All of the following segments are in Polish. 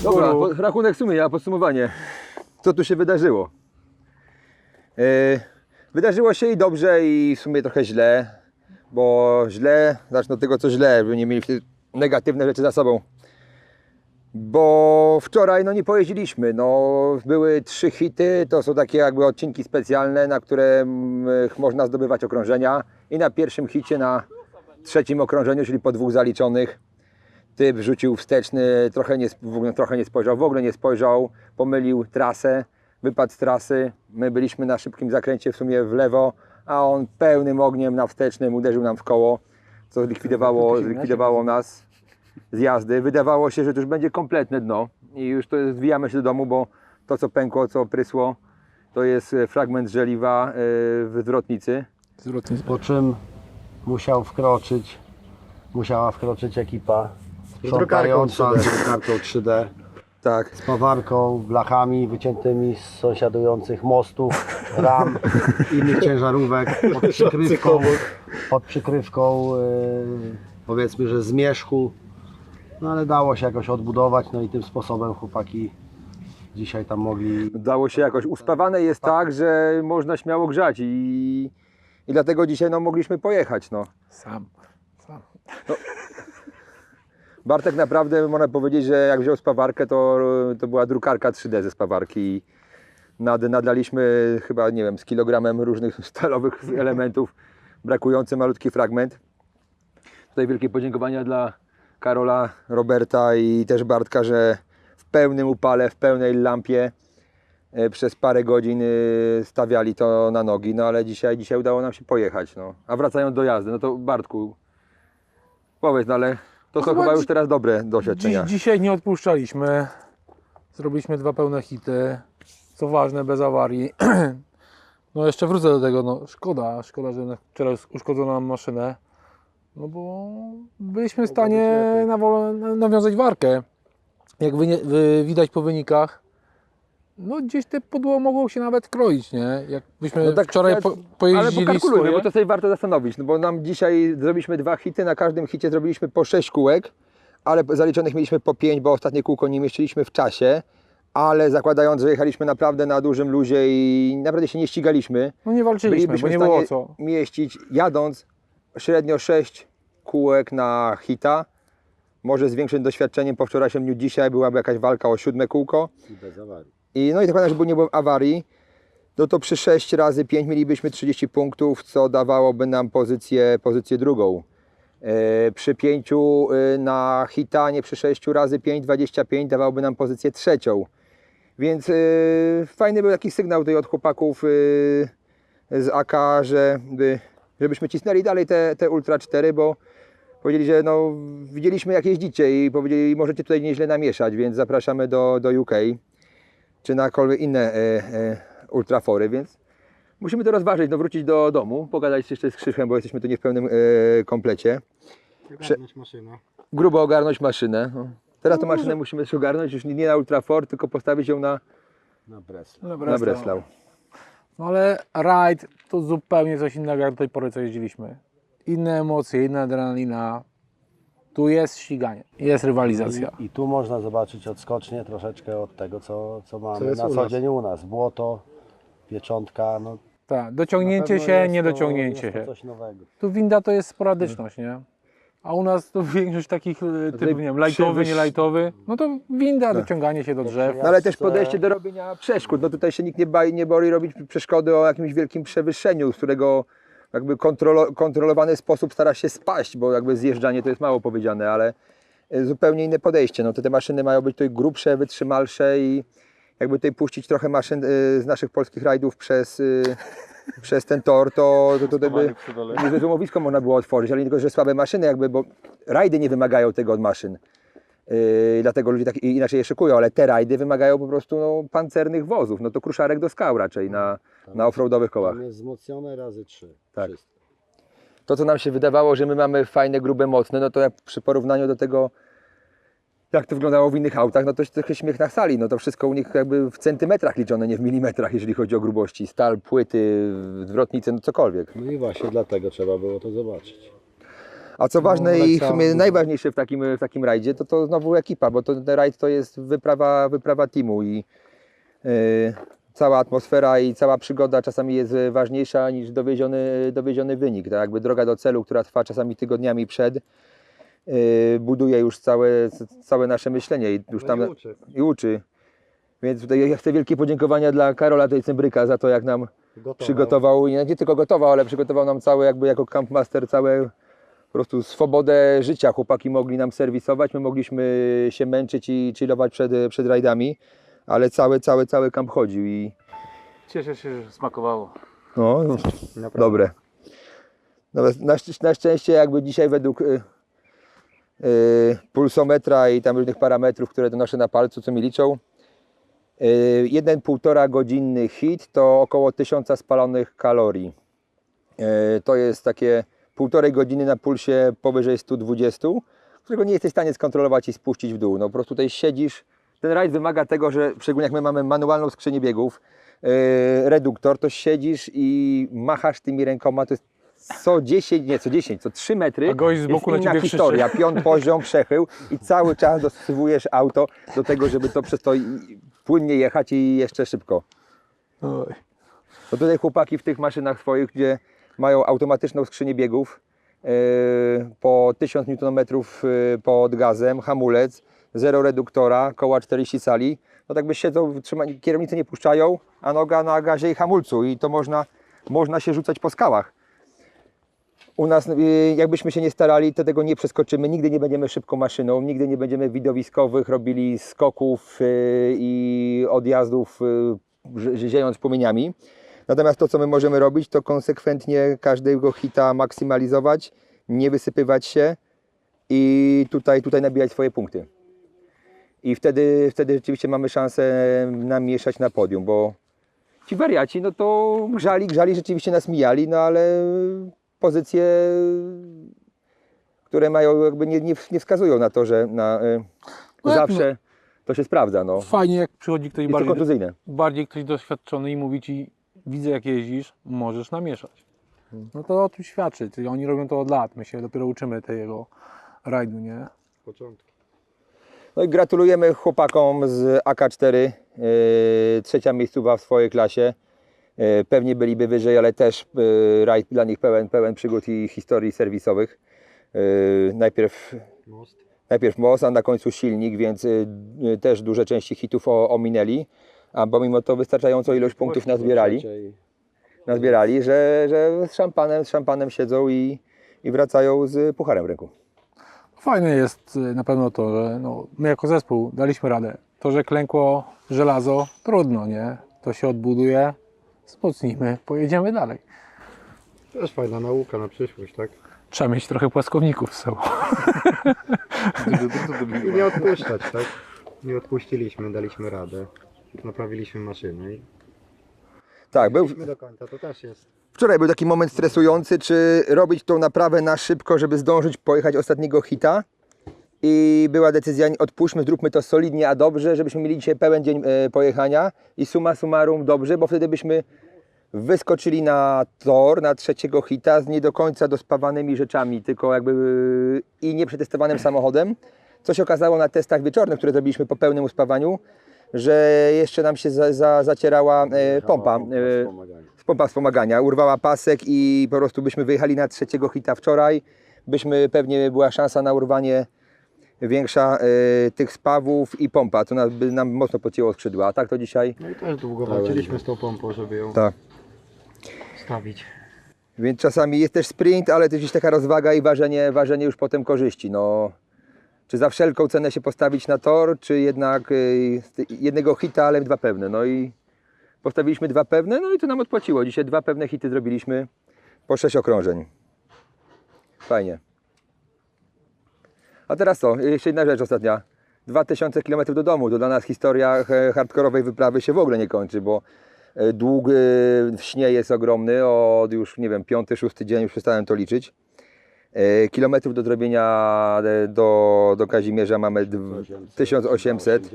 Dobra, rachunek sumienia, podsumowanie. Co tu się wydarzyło? Wydarzyło się i dobrze, i w sumie trochę źle. Bo źle, zacznę od tego co źle, żeby nie mieli negatywne rzeczy za sobą. Bo wczoraj no nie pojeździliśmy, no były 3 hity, to są takie jakby odcinki specjalne, na które można zdobywać okrążenia. I na pierwszym hicie, na trzecim okrążeniu, czyli po 2 zaliczonych, typ rzucił wsteczny, trochę nie spojrzał, w ogóle nie spojrzał, pomylił trasę, wypadł z trasy. My byliśmy na szybkim zakręcie w sumie w lewo, a on pełnym ogniem na wstecznym uderzył nam w koło, co zlikwidowało nas z jazdy. Wydawało się, że to już będzie kompletne dno i już to zwijamy się do domu, bo to co pękło, co prysło, to jest fragment żeliwa w zwrotnicy. Po czym musiała wkroczyć ekipa sprzątająca z drukarką 3D, Tak. z pawarką, blachami wyciętymi z sąsiadujących mostów, ram, innych ciężarówek, pod przykrywką powiedzmy, że zmierzchu. No ale dało się jakoś odbudować, no i tym sposobem chłopaki dzisiaj tam mogli... Dało się jakoś. Uspawane jest tak, że można śmiało grzać i dlatego dzisiaj no, mogliśmy pojechać. No. Sam. No. Bartek naprawdę, można powiedzieć, że jak wziął spawarkę, to była drukarka 3D ze spawarki i nadlaliśmy chyba, nie wiem, z kilogramem różnych stalowych elementów, brakujący malutki fragment. Tutaj wielkie podziękowania dla Karola, Roberta i też Bartka, że w pełnym upale, w pełnej lampie przez parę godzin stawiali to na nogi, no ale dzisiaj udało nam się pojechać. No. A wracając do jazdy, no to Bartku, powiedz, no ale to są chyba już teraz dobre doświadczenia. Dzisiaj nie odpuszczaliśmy. Zrobiliśmy 2 pełne hity. Co ważne, bez awarii. No jeszcze wrócę do tego, no szkoda, że wczoraj uszkodzono nam maszynę. No bo byliśmy w stanie nawiązać warkę. Jak widać po wynikach, no gdzieś te pudło mogło się nawet kroić, nie? Jakbyśmy No tak, wczoraj ale pojeździli pokalkulujmy, swoje. bo to sobie warto zastanowić, no bo nam dzisiaj zrobiliśmy 2 hity, na każdym hicie zrobiliśmy po 6 kółek, ale zaliczonych mieliśmy po 5, bo ostatnie kółko nie mieściliśmy w czasie, ale zakładając, że jechaliśmy naprawdę na dużym luzie i naprawdę się nie ścigaliśmy, No nie walczyliśmy, bo bylibyśmy nie w stanie było co. mieścić, jadąc średnio 6 kółek na hita, może z większym doświadczeniem po wczorajszym dniu dzisiaj byłaby jakaś walka o 7 kółko. I bez awarii. I no i dokładnie, żeby nie było awarii, no to przy 6 razy 5 mielibyśmy 30 punktów, co dawałoby nam pozycję drugą. Przy 5 na hitanie, przy 6 razy 5, 25 dawałoby nam pozycję trzecią. Więc fajny był taki sygnał tutaj od chłopaków z AK, żebyśmy cisnęli dalej te Ultra 4, bo powiedzieli, że no, widzieliśmy jak jeździcie i powiedzieli, możecie tutaj nieźle namieszać, więc zapraszamy do UK czy na inne ultrafory, więc musimy to rozważyć, no, wrócić do domu, pogadać jeszcze z Krzyszem, bo jesteśmy tu nie w pełnym komplecie. Ogarnąć maszynę. Grubo ogarnąć maszynę. No. Teraz tą maszynę musimy też ogarnąć, już nie na ultrafor, tylko postawić ją na Breslau. Breslau. No ale rajd to zupełnie coś innego jak do tej pory co jeździliśmy. Inne emocje, inna adrenalina. Tu jest ściganie, jest rywalizacja. I tu można zobaczyć odskocznie troszeczkę od tego, co mamy jest na u co nas. dzień u nas. Błoto, pieczątka, no Tak, na dociągnięcie pewno się, jest nie to- dociągnięcie jest to się. coś nowego. Tu winda to jest sporadyczność, nie? A u nas to większość takich typów, nie wiem, lajtowy, nie lajtowy. No to winda, dociąganie się do drzew. No ale też podejście do robienia przeszkód. No tutaj się nikt nie boi robić przeszkody o jakimś wielkim przewyższeniu, z którego jakby kontrolowany sposób stara się spaść, bo jakby zjeżdżanie to jest mało powiedziane, ale zupełnie inne podejście. No te maszyny mają być tutaj grubsze, wytrzymalsze i jakby tutaj puścić trochę maszyn z naszych polskich rajdów przez ten tor, to tutaj by niezłe złomowisko można było otworzyć, ale nie tylko, że słabe maszyny jakby, bo rajdy nie wymagają tego od maszyn. Dlatego ludzie tak inaczej je szykują, ale te rajdy wymagają po prostu no, pancernych wozów, no to kruszarek do skał raczej na offroadowych kołach. Tam jest wzmocnione razy 3. Tak. To co nam się wydawało, że my mamy fajne, grube, mocne, no to jak przy porównaniu do tego, jak to wyglądało w innych autach, no to jest trochę śmiech na sali, no to wszystko u nich jakby w centymetrach liczone, nie w milimetrach, jeżeli chodzi o grubości, stal, płyty, zwrotnice, no cokolwiek. No i właśnie dlatego trzeba było to zobaczyć. A co ważne i w lekcja sumie duża. najważniejsze w takim rajdzie, to znowu ekipa, bo ten rajd to jest wyprawa teamu i cała atmosfera i cała przygoda czasami jest ważniejsza niż dowieziony wynik. Tak jakby droga do celu, która trwa czasami tygodniami przed, buduje już całe nasze myślenie i już tam i uczy. Więc tutaj ja chcę wielkie podziękowania dla Karola Cembryka za to, jak nam przygotował, nie tylko gotował, ale przygotował nam całe, jakby jako campmaster, całe po prostu swobodę życia. Chłopaki mogli nam serwisować, my mogliśmy się męczyć i chillować przed rajdami, ale cały camp chodził i Cieszę się, że smakowało. no, dobre. No, na szczęście jakby dzisiaj według pulsometra i tam różnych parametrów, które donoszę na palcu, co mi liczą, 1,5 godzinny hit to około 1000 spalonych kalorii. To jest takie 1,5 godziny na pulsie powyżej 120, którego nie jesteś w stanie skontrolować i spuścić w dół. No po prostu tutaj siedzisz. Ten rajd wymaga tego, że szczególnie jak my mamy manualną skrzynię biegów, reduktor, to siedzisz i machasz tymi rękoma, to jest co 3 metry A gość z boku jest na inna ciebie historia, piąt poziom, przechył i cały czas dostosowujesz auto do tego, żeby to przez to płynnie jechać i jeszcze szybko. Oj. No tutaj chłopaki w tych maszynach swoich, gdzie mają automatyczną skrzynię biegów, po 1000 Nm pod gazem, hamulec, zero reduktora, koła 40 cali, no tak by siedzą, kierownicy nie puszczają, a noga na gazie i hamulcu i to można się rzucać po skałach. U nas, jakbyśmy się nie starali, to tego nie przeskoczymy, nigdy nie będziemy szybką maszyną, nigdy nie będziemy widowiskowych, robili skoków i odjazdów, ziejąc płomieniami. Natomiast to, co my możemy robić, to konsekwentnie każdego hita maksymalizować, nie wysypywać się i tutaj nabijać swoje punkty. I wtedy rzeczywiście mamy szansę namieszać na podium, bo ci wariaci, no to grzali, rzeczywiście nas mijali, no ale pozycje, które mają, jakby nie wskazują na to, że zawsze to się sprawdza. No. Fajnie, jak przychodzi ktoś Jest to kontuzyjne. bardziej ktoś doświadczony i mówi ci, widzę jak jeździsz, możesz namieszać. No to o tym świadczy. Oni robią to od lat, my się dopiero uczymy tego rajdu, nie? Początki. No i gratulujemy chłopakom z AK4, trzecia miejscowa w swojej klasie. Pewnie byliby wyżej, ale też rajd dla nich pełen przygód i historii serwisowych. Najpierw most, a na końcu silnik, więc też duże części hitów ominęli, a pomimo to wystarczającą ilość punktów nazbierali, że z szampanem siedzą i wracają z pucharem w ręku. Fajne jest na pewno to, że no, my jako zespół daliśmy radę. To, że klękło żelazo, trudno, nie? To się odbuduje, wzmocnimy, pojedziemy dalej. Też fajna nauka na przyszłość, tak? Trzeba mieć trochę płaskowników z sobą. I nie odpuszczać, tak? Nie odpuściliśmy, daliśmy radę. Naprawiliśmy maszynę i Tak, idźmy do końca, to też jest. wczoraj był taki moment stresujący, czy robić tą naprawę na szybko, żeby zdążyć pojechać ostatniego hita. I była decyzja, odpuśćmy, zróbmy to solidnie, a dobrze, żebyśmy mieli dzisiaj pełen dzień pojechania i summa summarum dobrze, bo wtedy byśmy wyskoczyli na tor, na trzeciego hita z nie do końca dospawanymi rzeczami, tylko jakby i nieprzetestowanym samochodem. Co się okazało na testach wieczornych, które zrobiliśmy po pełnym uspawaniu, że jeszcze nam się zacierała pompa wspomagania, urwała pasek i po prostu byśmy wyjechali na trzeciego hita wczoraj, pewnie była szansa na urwanie większa tych spawów i pompa, co by nam mocno podcięło skrzydła, a tak to dzisiaj. No i też długo walczyliśmy z tą pompą, żeby ją Tak. stawić. Więc czasami jest też sprint, ale też gdzieś taka rozwaga i ważenie już potem korzyści. No, czy za wszelką cenę się postawić na tor, czy jednak jednego hita, ale dwa pewne. No i postawiliśmy dwa pewne, no i to nam odpłaciło. Dzisiaj dwa pewne hity zrobiliśmy po 6 okrążeń. Fajnie. A teraz co? Jeszcze jedna rzecz ostatnia. 2000 km do domu. To dla nas historia hardkorowej wyprawy się w ogóle nie kończy, bo dług w śnie jest ogromny. Od już, nie wiem, 5-6 dzień już przestałem to liczyć. Kilometrów do zrobienia do Kazimierza mamy 1800.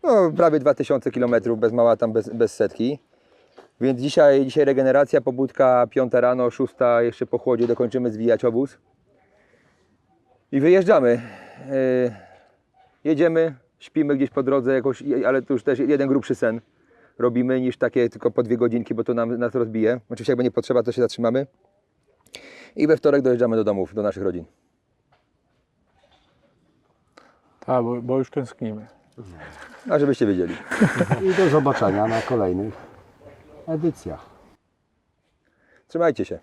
No, prawie 2000 km, bez mała tam bez setki. Więc dzisiaj regeneracja, pobudka 5 rano, 6 jeszcze po chłodzie dokończymy zwijać obóz. I wyjeżdżamy. Jedziemy, śpimy gdzieś po drodze jakoś, ale to już też jeden grubszy sen robimy niż takie tylko po 2 godzinki, bo to nas rozbije. Oczywiście jak będzie potrzeba, to się zatrzymamy. I we wtorek dojeżdżamy do domów, do naszych rodzin. Tak, bo już tęsknimy. A żebyście wiedzieli. I do zobaczenia na kolejnych edycjach. Trzymajcie się.